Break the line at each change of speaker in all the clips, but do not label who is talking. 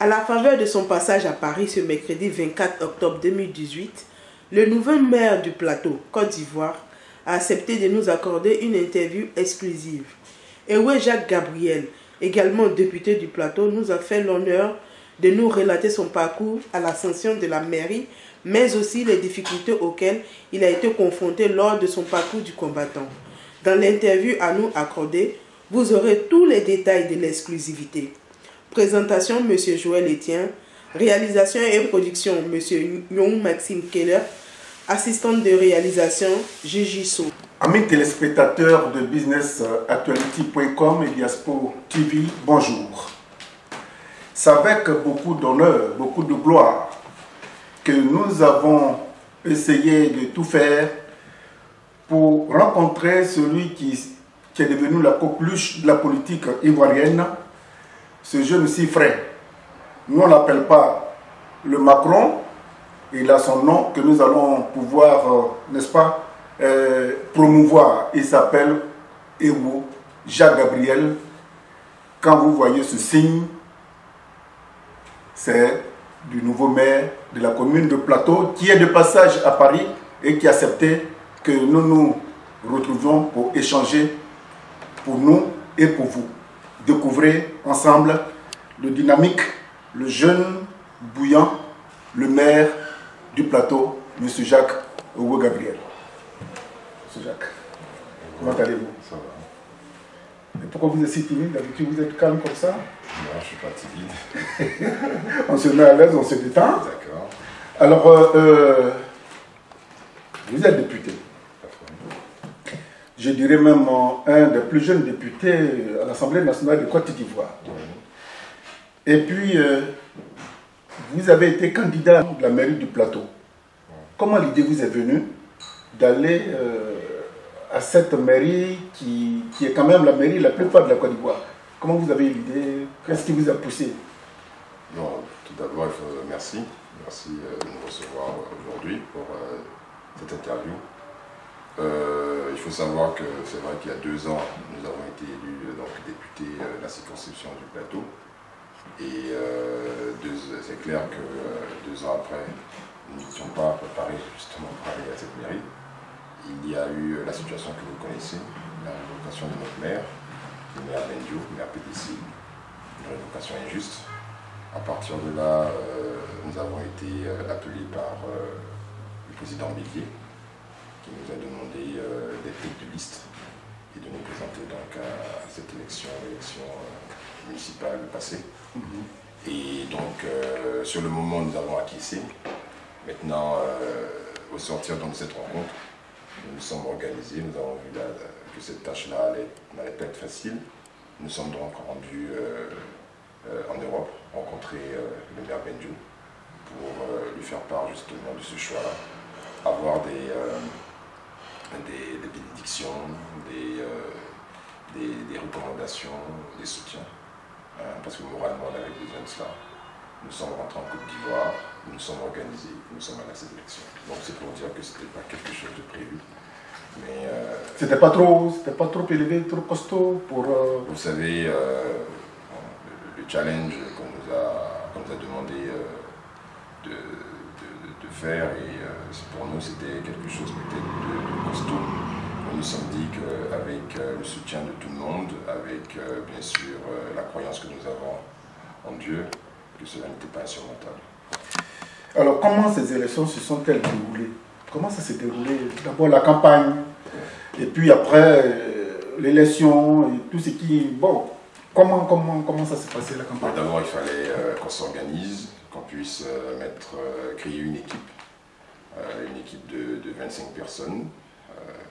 À la faveur de son passage à Paris ce mercredi 24 octobre 2018, le nouveau maire du plateau, Côte d'Ivoire, a accepté de nous accorder une interview exclusive. Ewe Jacques Gabriel, également député du plateau, nous a fait l'honneur de nous relater son parcours à l'ascension de la mairie, mais aussi les difficultés auxquelles il a été confronté lors de son parcours du combattant. Dans l'interview à nous accordée, vous aurez tous les détails de l'exclusivité. Présentation M. Joël Etienne, réalisation et production M. Young Maxime Keller, assistante de réalisation Gigi So.
Amis téléspectateurs de businessactuality.com et Diaspora TV, bonjour. C'est avec beaucoup d'honneur, beaucoup de gloire que nous avons essayé de tout faire pour rencontrer celui qui est devenu la coqueluche de la politique ivoirienne, ce jeune si frais. Nous on ne l'appelle pas le Macron, il a son nom que nous allons pouvoir, n'est-ce pas, promouvoir. Il s'appelle Ewe Jacques Gabriel. Quand vous voyez ce signe, c'est du nouveau maire de la commune de Plateau qui est de passage à Paris et qui a accepté que nous nous retrouvions pour échanger pour nous et pour vous. Découvrez ensemble le dynamique, le jeune, bouillant, le maire du Plateau, M. Jacques Ewe Gabriel. M. Jacques, comment allez-vous?
Ça va.
Et pourquoi vous êtes si timide? D'habitude, vous êtes calme comme ça?
Non, je ne suis pas timide.
On se met à l'aise, on se détend.
D'accord.
Alors, vous êtes député. Je dirais même un des plus jeunes députés à l'Assemblée nationale de Côte d'Ivoire. Et puis, vous avez été candidat de la mairie du Plateau. Comment l'idée vous est venue d'aller à cette mairie qui est quand même la mairie la plus forte de la Côte d'Ivoire? Comment vous avez eu l'idée? Qu'est-ce qui vous a poussé?
Bon, tout d'abord, il faut merci. Merci de nous recevoir aujourd'hui pour cette interview. Il faut savoir que c'est vrai qu'il y a 2 ans, nous avons été élus donc, députés de la circonscription du Plateau. Et c'est clair que 2 ans après, nous n'étions pas préparés justement pour aller à cette mairie. Il y a eu la situation que vous connaissez, la révocation de notre maire, le maire Bendio, le maire PDC, une révocation injuste. À partir de là, nous avons été appelés par le président Bélier, qui nous a demandé d'être tête de liste et de nous présenter donc à cette élection municipale passée. Et donc, sur le moment, nous avons acquiescé. Maintenant, au sortir donc, de cette rencontre, nous nous sommes organisés, nous avons vu que cette tâche-là n'allait pas être facile. Nous sommes donc rendus en Europe, rencontrer le maire Bendio pour lui faire part justement de ce choix-là, avoir des bénédictions, des recommandations, des soutiens, parce que moralement on avait besoin de cela. Nous sommes rentrés en Côte d'Ivoire, nous nous sommes organisés, nous sommes allés à cette élection. Donc c'est pour dire que ce n'était pas quelque chose de prévu. Mais
c'était pas trop élevé, trop costaud pour...
Vous savez, le challenge qu'on nous a demandé de faire, et pour nous c'était quelque chose peut-être de costaud. Nous nous sommes dit qu'avec le soutien de tout le monde, avec bien sûr la croyance que nous avons en Dieu, que cela n'était pas insurmontable.
Alors comment ces élections se sont-elles déroulées? Comment ça s'est déroulé? D'abord la campagne, et puis après l'élection, et tout ce qui... Bon, comment ça s'est passé la campagne?
D'abord il fallait qu'on s'organise, qu'on puisse créer une équipe de 25 personnes,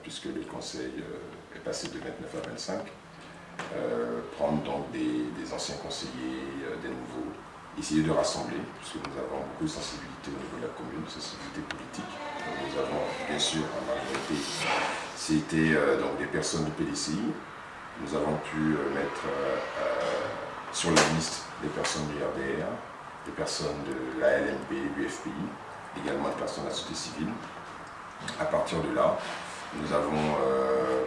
puisque le conseil est passé de 29 à 25. Prendre donc des anciens conseillers, des nouveaux, essayer de rassembler, puisque nous avons beaucoup de sensibilité au niveau de la commune, de sensibilité politique. Donc nous avons bien sûr en majorité, c'était donc des personnes du PDCI. Nous avons pu mettre sur la liste des personnes du RDR, des personnes de la LNP, du FPI, également des personnes de la société civile. À partir de là, nous avons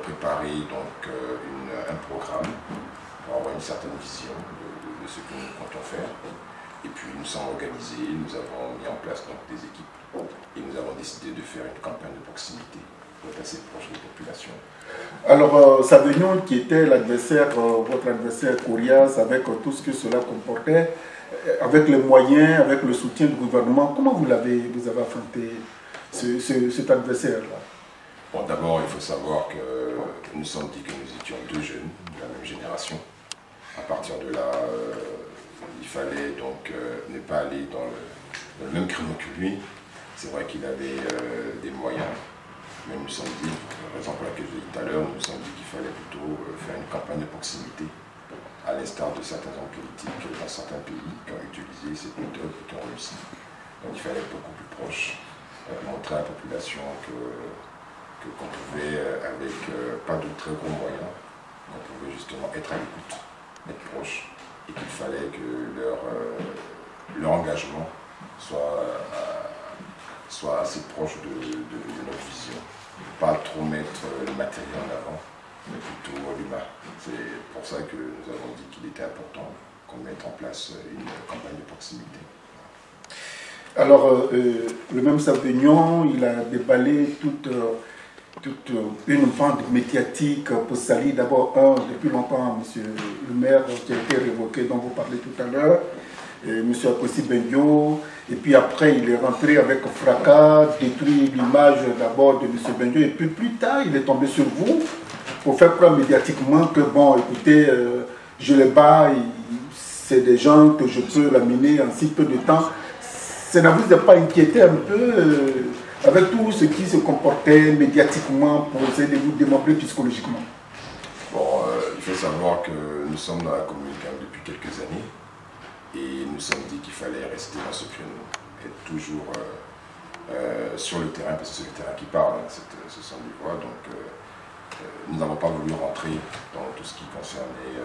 préparé donc un programme pour avoir une certaine vision de ce que nous comptons faire. Et puis nous sommes organisés, nous avons mis en place donc des équipes et nous avons décidé de faire une campagne de proximité pour être assez proche des populations.
Alors, Savignon, qui était l'adversaire, votre adversaire coriace, avec tout ce que cela comportait, avec les moyens, avec le soutien du gouvernement, comment vous avez affronté cet adversaire-là?
Bon, d'abord, il faut savoir que nous sommes dit que nous étions deux jeunes de la même génération. À partir de là, il fallait donc ne pas aller dans le même créneau que lui. C'est vrai qu'il avait des moyens, mais nous nous sommes dit, la raison pour laquelle je l'ai dit tout à l'heure, nous nous sommes dit qu'il fallait plutôt faire une campagne de proximité, à l'instar de certains hommes politiques dans certains pays qui ont utilisé ces méthodes et qui ont réussi. Donc il fallait être beaucoup plus proche, montrer à la population qu'on pouvait, avec pas de très gros moyens, qu'on pouvait justement être à l'écoute, être proche, et qu'il fallait que leur engagement soit assez proche de notre vision. Pas trop mettre le matériel en avant, mais plutôt l'humain. C'est pour ça que nous avons dit qu'il était important qu'on mette en place une campagne de proximité.
Alors, le même Savignon, il a déballé toute une vente médiatique pour salir d'abord depuis longtemps, monsieur le maire qui a été révoqué, dont vous parlez tout à l'heure, monsieur Apossi Bendio, et puis après il est rentré avec fracas, détruit l'image d'abord de monsieur Bendio, et puis plus tard il est tombé sur vous pour faire croire médiatiquement que bon, écoutez, je les bats, c'est des gens que je peux laminer en si peu de temps. Ça ne vous a pas inquiété un peu avec tout ce qui se comportait médiatiquement pour essayer de vous démontrer psychologiquement?
Bon, il faut savoir que nous sommes dans la commune depuis quelques années et nous sommes dit qu'il fallait rester dans ce créneau, être toujours sur le terrain, parce que c'est le terrain qui parle, hein, ce sont des voix, donc nous n'avons pas voulu rentrer dans tout ce qui concernait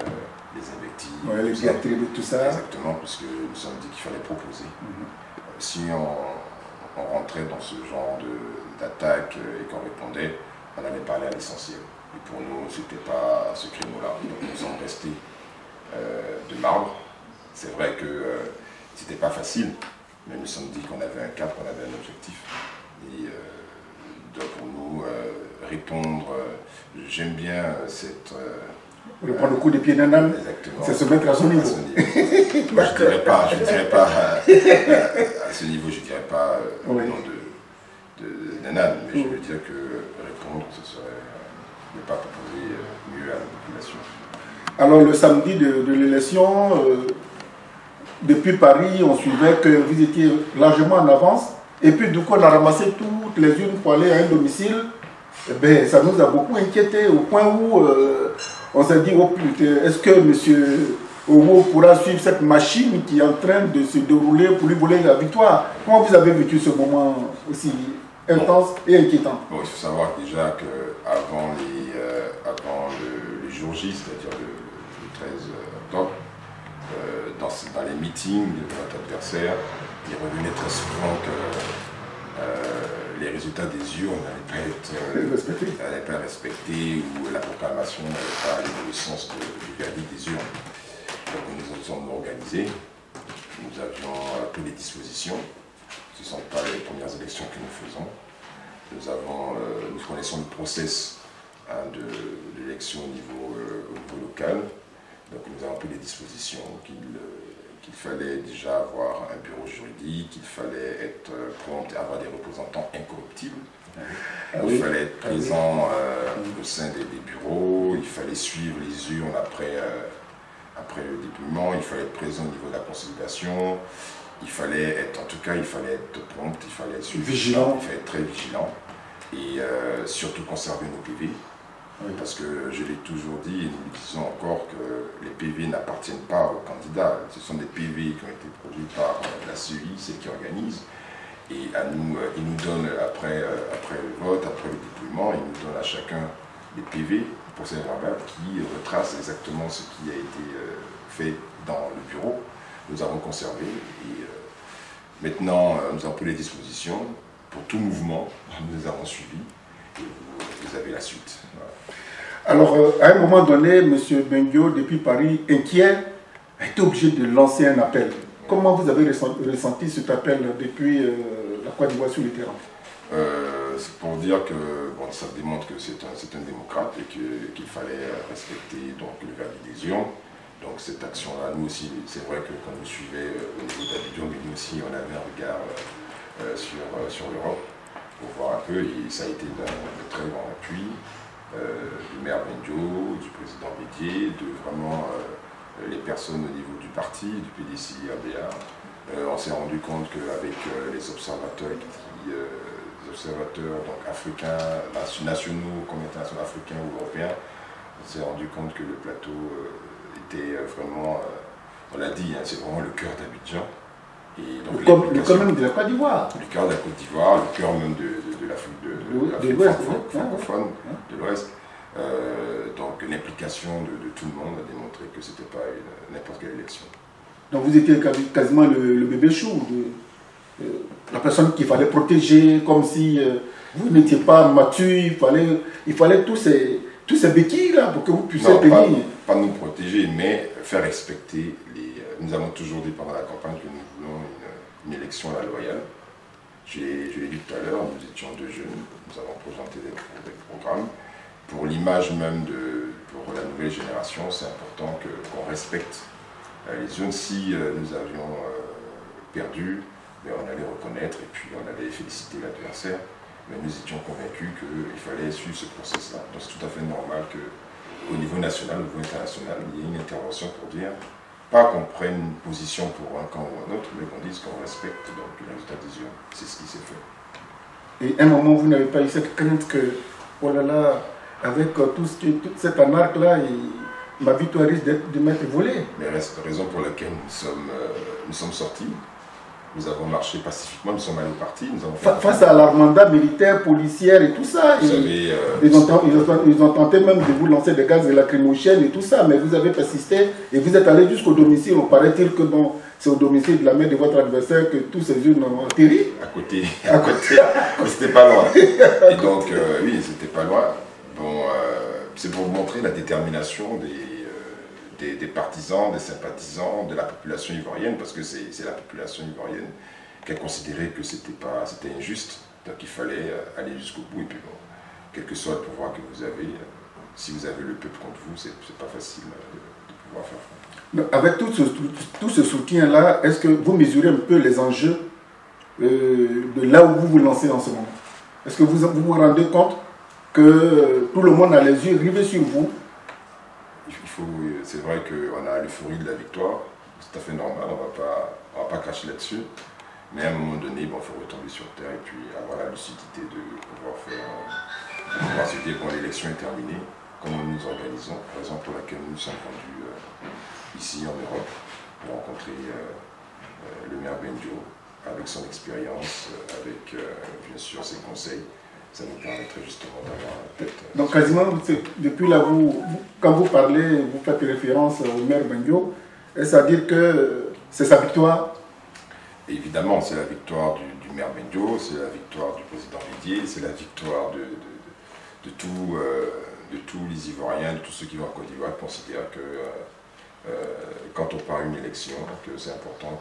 les invectives.
Ouais, les diatribes et tout ça.
Exactement, puisque nous sommes dit qu'il fallait proposer. Si on rentrait dans ce genre d'attaque et qu'on répondait, on allait parler à l'essentiel. Et pour nous, ce n'était pas ce créneau-là. Donc nous sommes restés de marbre. C'est vrai que ce n'était pas facile, mais nous sommes dit qu'on avait un cap, qu'on avait un objectif. Et donc pour nous, répondre, j'aime bien cette...
prendre le coup des pieds d'un âne, c'est se mettre à son niveau.
Moi, je ne dirais pas à ce niveau, je ne dirais pas au nom d'un âne, mais je veux dire que répondre, ce serait ne pas proposer mieux à la population.
Alors le samedi de l'élection, depuis Paris, on suivait que vous étiez largement en avance, et puis du coup on a ramassé toutes les urnes pour aller à un domicile. Eh bien, ça nous a beaucoup inquiété au point où on s'est dit, oh putain, est-ce que M. Owo pourra suivre cette machine qui est en train de se dérouler pour lui voler la victoire? Comment vous avez vécu ce moment aussi intense et inquiétant?
Bon, il faut savoir déjà qu'avant les jours J, c'est-à-dire le 13 octobre, dans les meetings de notre adversaire, il revenait très souvent que les résultats des urnes n'allaient pas être respectés ou la proclamation n'allait pas aller dans le sens du verdict des urnes. Donc nous nous sommes organisés, nous avions pris des dispositions, ce ne sont pas les premières élections que nous faisons. Nous connaissons le process de l'élection au niveau local, donc nous avons pris des dispositions qu'il fallait déjà avoir un bureau juridique, qu'il fallait être prompt à avoir des représentants incorruptibles. Il fallait être présent au sein des bureaux, il fallait suivre les urnes après le dépouillement, il fallait être présent au niveau de la consolidation, il fallait être prompt, il fallait être
vigilant,
il fallait être très vigilant et surtout conserver nos PV. Oui. Parce que je l'ai toujours dit et nous disons encore que les PV n'appartiennent pas aux candidats. Ce sont des PV qui ont été produits par la CEI, c'est qui organise. Et à nous, ils nous donnent après le vote, après le dépouillement, ils nous donnent à chacun des PV pour ces verbales qui retracent exactement ce qui a été fait dans le bureau. Nous avons conservé et maintenant nous avons pris les dispositions pour tout mouvement, nous avons suivi. Vous avez la suite. Voilà.
Alors, à un moment donné, M. Bendio, depuis Paris, inquiet, a été obligé de lancer un appel. Comment vous avez ressenti cet appel depuis la Côte d'Ivoire sur le terrain?
C'est pour dire que bon, ça démontre que c'est un démocrate et qu'il fallait respecter donc, le verdict des urnes. Donc cette action-là, nous aussi, c'est vrai que quand nous suivait au niveau d'Abidjan, mais nous aussi on avait un regard sur l'Europe pour voir un peu, et ça a été de très grand appui du maire Benjo, du président Bédier, de vraiment les personnes au niveau du parti, du PDC-RDA. On s'est rendu compte qu'avec les observateurs donc africains, nationaux comme internationaux, africains ou européens, on s'est rendu compte que le plateau était vraiment, on l'a dit, hein, c'est vraiment le cœur d'Abidjan.
Le cœur même de la Côte d'Ivoire.
Le cœur de la Côte d'Ivoire, le cœur même de l'Afrique de l'Ouest, francophone, de l'Ouest. Donc l'implication de tout le monde a démontré que ce n'était pas n'importe quelle élection. Donc
vous étiez quasiment le bébé chou, la personne qu'il fallait protéger, comme si vous n'étiez pas mature, il fallait tous ces béquilles là pour que vous puissiez tenir.
Pas nous protéger, mais faire respecter les... Nous avons toujours dit pendant la campagne que nous voulons une élection à la loyale. Je l'ai dit tout à l'heure, nous étions deux jeunes, nous avons présenté des programmes. Pour l'image même pour la nouvelle génération, c'est important qu'on respecte les zones. Si nous avions perdu, on allait reconnaître et puis on allait féliciter l'adversaire. Mais nous étions convaincus qu'il fallait suivre ce process-là. Donc c'est tout à fait normal qu'au niveau national, au niveau international, il y ait une intervention pour dire, pas qu'on prenne une position pour un camp ou un autre, mais qu'on dise qu'on respecte donc, le résultat des urnes. C'est ce qui s'est fait. Et
à un moment, vous n'avez pas eu cette crainte que, oh là là, avec toute cette anarque-là, ma victoire risque de m'être volée?
Mais reste la raison pour laquelle nous sommes sortis. Nous avons marché pacifiquement, nous sommes allés au parti.
Face à l'armada militaire, policière et tout ça, ils ont tenté même de vous lancer des gaz lacrymogènes et tout ça, mais vous avez persisté et vous êtes allé jusqu'au domicile. On paraît-il que c'est au domicile de la mère de votre adversaire que tous ces urnes ont atterri.
À côté. C'était pas loin. Et donc, oui, c'était pas loin. Bon, c'est pour vous montrer la détermination des partisans, des sympathisants, de la population ivoirienne, parce que c'est la population ivoirienne qui a considéré que c'était injuste, donc il fallait aller jusqu'au bout, et puis bon, quel que soit le pouvoir que vous avez, si vous avez le peuple contre vous, c'est pas facile de pouvoir faire front.
Avec tout ce soutien-là, est-ce que vous mesurez un peu les enjeux de là où vous vous lancez en ce moment? Est-ce que vous vous rendez compte que tout le monde a les yeux rivés sur vous?
C'est vrai qu'on a l'euphorie de la victoire, c'est tout à fait normal, on va pas cracher là-dessus, mais à un moment donné, il faut retomber sur terre et puis avoir la lucidité de pouvoir se dire quand l'élection est terminée, comment nous nous organisons, raison pour laquelle nous sommes rendus ici en Europe pour rencontrer le maire Benjo avec son expérience, avec bien sûr ses conseils. Ça nous permettrait justement d'avoir la tête.
Donc quasiment, depuis là, quand vous parlez, vous faites référence au maire Benjo, c'est-à-dire que c'est sa victoire?
Évidemment, c'est la victoire du maire Benjo, c'est la victoire du président Bédier, c'est la victoire de tous les Ivoiriens, de tous ceux qui vont en Côte d'Ivoire, qui considèrent que quand on part une élection, que c'est important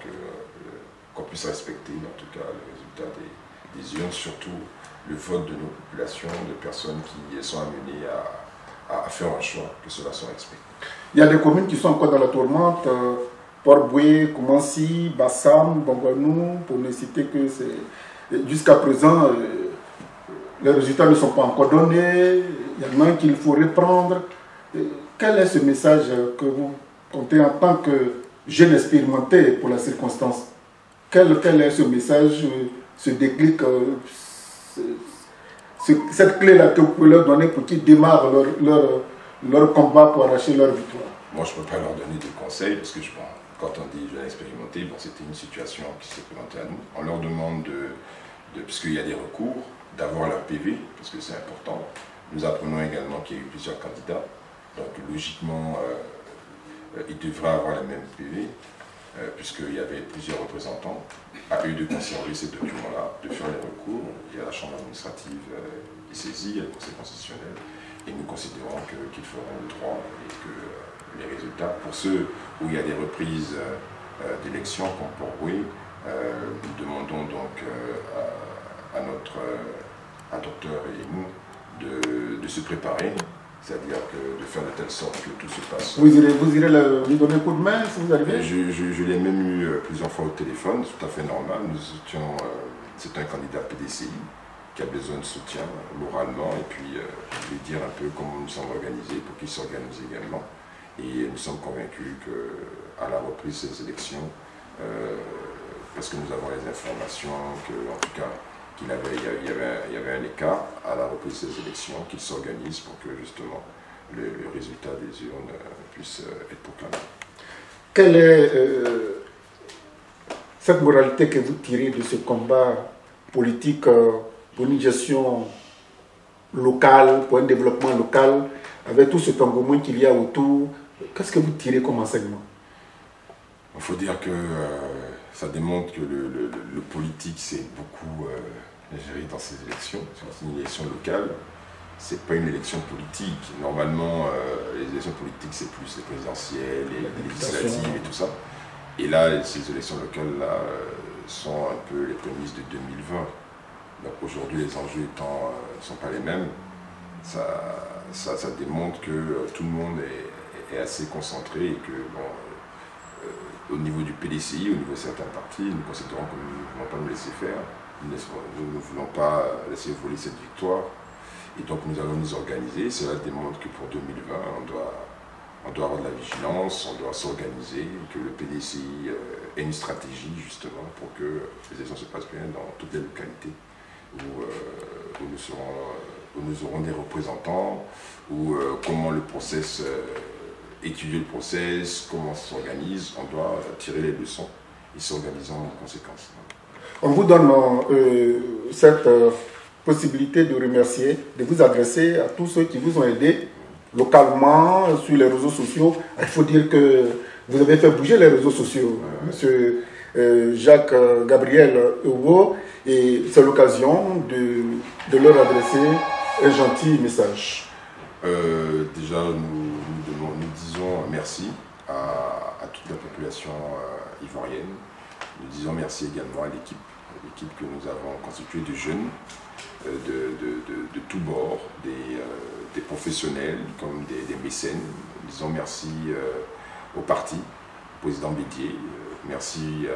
qu'on puisse respecter en tout cas le résultat des urnes, surtout le vote de nos populations, de personnes qui sont amenées à faire un choix, que cela soit respecté.
Il y a des communes qui sont encore dans la tourmente, Port-Boué, Koumansi, Bassam, Bangouanou, pour ne citer que c'est... Jusqu'à présent, les résultats ne sont pas encore donnés, il y en a un qu'il faut reprendre. Quel est ce message que vous comptez en tant que jeune expérimenté pour la circonstance? Quel est ce message, ce déclic, cette clé-là que vous pouvez leur donner pour qu'ils démarrent leur combat pour arracher leur victoire?
Moi, je ne peux pas leur donner de conseils, parce que quand on dit jeune expérimenté, c'était une situation qui s'est présentée à nous. On leur demande, puisqu'il y a des recours, d'avoir leur PV, parce que c'est important. Nous apprenons également qu'il y a eu plusieurs candidats, donc logiquement, ils devraient avoir les mêmes PV, puisqu'il y avait plusieurs représentants. À eux de conserver ces documents-là, de faire les recours. Il y a la Chambre administrative qui saisit, il y a le Conseil constitutionnel, et nous considérons qu'ils feront le droit et que les résultats, pour ceux où il y a des reprises d'élection comme pour oui. Nous demandons donc à notre docteur et nous de se préparer, c'est-à-dire de faire de telle sorte que tout se passe.
Vous irez lui donner un coup de main si vous arrivez?
Je l'ai même eu plusieurs fois au téléphone, c'est tout à fait normal. C'est un candidat PDCI qui a besoin de soutien moralement et puis lui dire un peu comment nous sommes organisés pour qu'il s'organise également. Et nous sommes convaincus qu'à la reprise de ces élections, parce que nous avons les informations qu'en tout cas il y avait un écart à la reprise de ces élections, qu'il s'organise pour que justement le résultat des urnes puisse être proclamé.
Quelle est cette moralité que vous tirez de ce combat politique pour une gestion locale, pour un développement local, avec tout cet engouement qu'il y a autour? Qu'est-ce que vous tirez comme enseignement?
Il faut dire que ça démontre que le politique, c'est beaucoup géré dans ces élections. C'est une élection locale, c'est pas une élection politique. Normalement, les élections politiques, c'est plus les présidentielles, les législatives et tout ça. Et là, ces élections locales-là sont un peu les prémices de 2020. Donc aujourd'hui, les enjeux ne sont pas les mêmes. Ça démontre que tout le monde est assez concentré et que, au niveau du PDCI, au niveau de certains partis, nous considérons que nous ne voulons pas nous laisser faire. Nous ne voulons pas laisser voler cette victoire. Et donc nous allons nous organiser. Cela démontre que pour 2020, on doit avoir de la vigilance, on doit s'organiser, que le PDCI ait une stratégie justement pour que les élections se passent bien dans toutes les localités où nous aurons des représentants, où comment le process, étudier le process, comment ça s'organise, on doit tirer les leçons et s'organiser en conséquence.
On vous donne cette possibilité de remercier, de vous adresser à tous ceux qui vous ont aidé localement, sur les réseaux sociaux. Il faut dire que vous avez fait bouger les réseaux sociaux, Monsieur Jacques Gabriel Hugo, et c'est l'occasion de leur adresser un gentil message.
Déjà, nous disons merci à toute la population ivoirienne. Nous disons merci également à l'équipe que nous avons constituée de jeunes de tous bords, des professionnels comme des mécènes. Nous disons merci au parti, au président Bédier, merci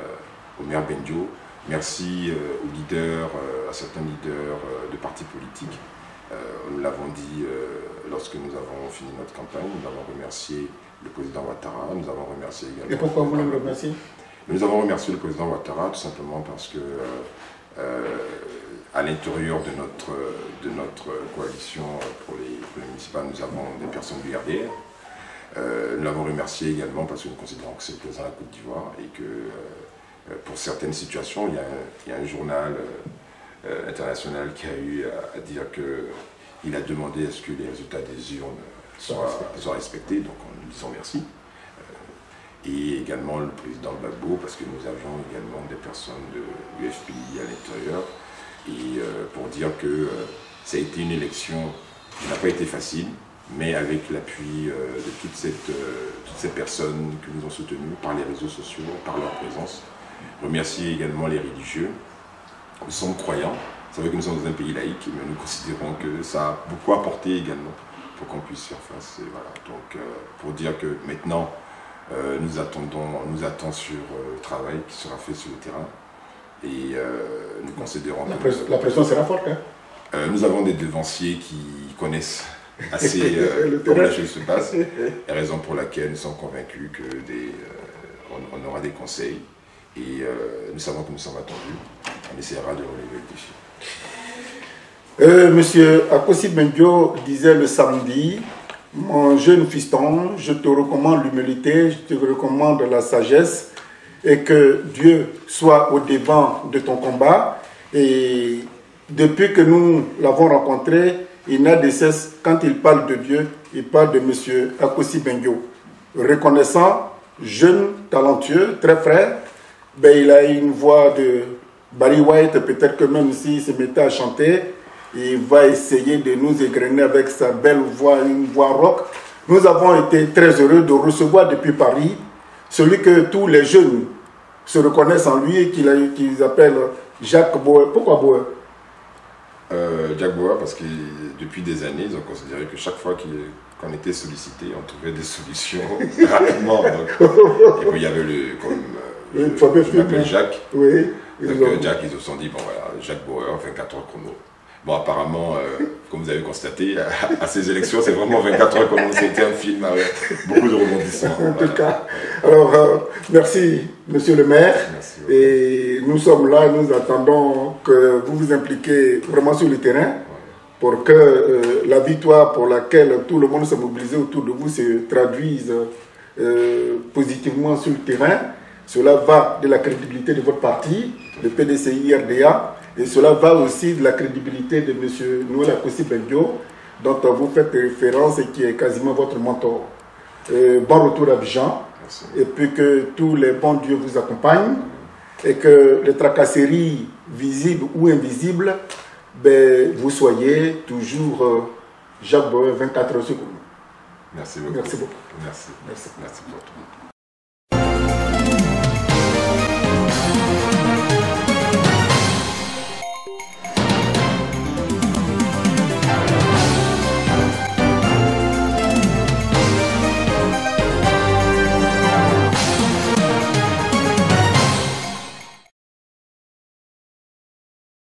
au maire Bendio, merci aux leaders, à certains leaders de partis politiques. Nous l'avons dit lorsque nous avons fini notre campagne, nous avons remercié le président Ouattara, nous avons remercié également...
Et pourquoi vous le remerciez?
Nous avons remercié le président Ouattara tout simplement parce que à l'intérieur de notre coalition pour les municipales, nous avons des personnes du RDR. Nous l'avons remercié également parce que nous considérons que c'est le président de la Côte d'Ivoire et que pour certaines situations, il y a un journal international qui a eu à dire qu'il a demandé à ce que les résultats des urnes soient respectés, donc nous disons merci. Et également le président Gbagbo, parce que nous avions également des personnes de l'UFPI à l'intérieur, et pour dire que ça a été une élection qui n'a pas été facile, mais avec l'appui de toutes ces personnes que nous ont soutenues par les réseaux sociaux, par leur présence. Remercier également les religieux. Nous sommes croyants, c'est vrai que nous sommes dans un pays laïque, mais nous considérons que ça a beaucoup apporté également pour qu'on puisse faire face. Et voilà. Donc pour dire que maintenant, nous attendons sur le travail qui sera fait sur le terrain et nous considérons
la pression sera forte. Hein?
Nous avons des devanciers qui connaissent assez comment la chose se passe, et raison pour laquelle nous sommes convaincus que on aura des conseils et nous savons que nous sommes attendus. On essaiera de relever le défi.
Monsieur Akossi Bendio disait le samedi: mon jeune fiston, je te recommande l'humilité, je te recommande la sagesse et que Dieu soit au devant de ton combat. Et depuis que nous l'avons rencontré, il n'a de cesse, quand il parle de Dieu, il parle de monsieur Akossi Bendio. Reconnaissant, jeune, talentueux, très frère, ben, il a une voix de Barry White, peut-être que même s'il se mettait à chanter, il va essayer de nous égrener avec sa belle voix, une voix rock. Nous avons été très heureux de recevoir depuis Paris celui que tous les jeunes se reconnaissent en lui et qu'ils appellent Jacques Bauer. Pourquoi Bauer?
Jacques Bauer, parce que depuis des années, ils ont considéré que chaque fois qu'on était sollicité, on trouvait des solutions rapidement. Donc, et puis il y avait je m'appelle Jacques.
Oui.
Donc Jacques, ils se sont dit, bon voilà, Jacques Bauer, 24 heures chrono. Bon, apparemment, comme vous avez constaté, à ces élections, c'est vraiment 24 heures chrono. C'était un film avec beaucoup de rebondissements.
En tout cas. Alors, merci, monsieur le maire.
Merci.
Et nous sommes là, nous attendons que vous vous impliquiez vraiment sur le terrain pour que la victoire pour laquelle tout le monde s'est mobilisé autour de vous se traduise positivement sur le terrain. Cela va de la crédibilité de votre parti, le PDCI-RDA, et cela va aussi de la crédibilité de M. Noël Akossi-Bendio, dont vous faites référence et qui est quasiment votre mentor. Bon retour à Abidjan, et puis que tous les bons dieux vous accompagnent, et que les tracasseries visibles ou invisibles, ben, vous soyez toujours Jacques Bauer, 24 heures sur.
Merci beaucoup.
Merci beaucoup.
Merci pour tout.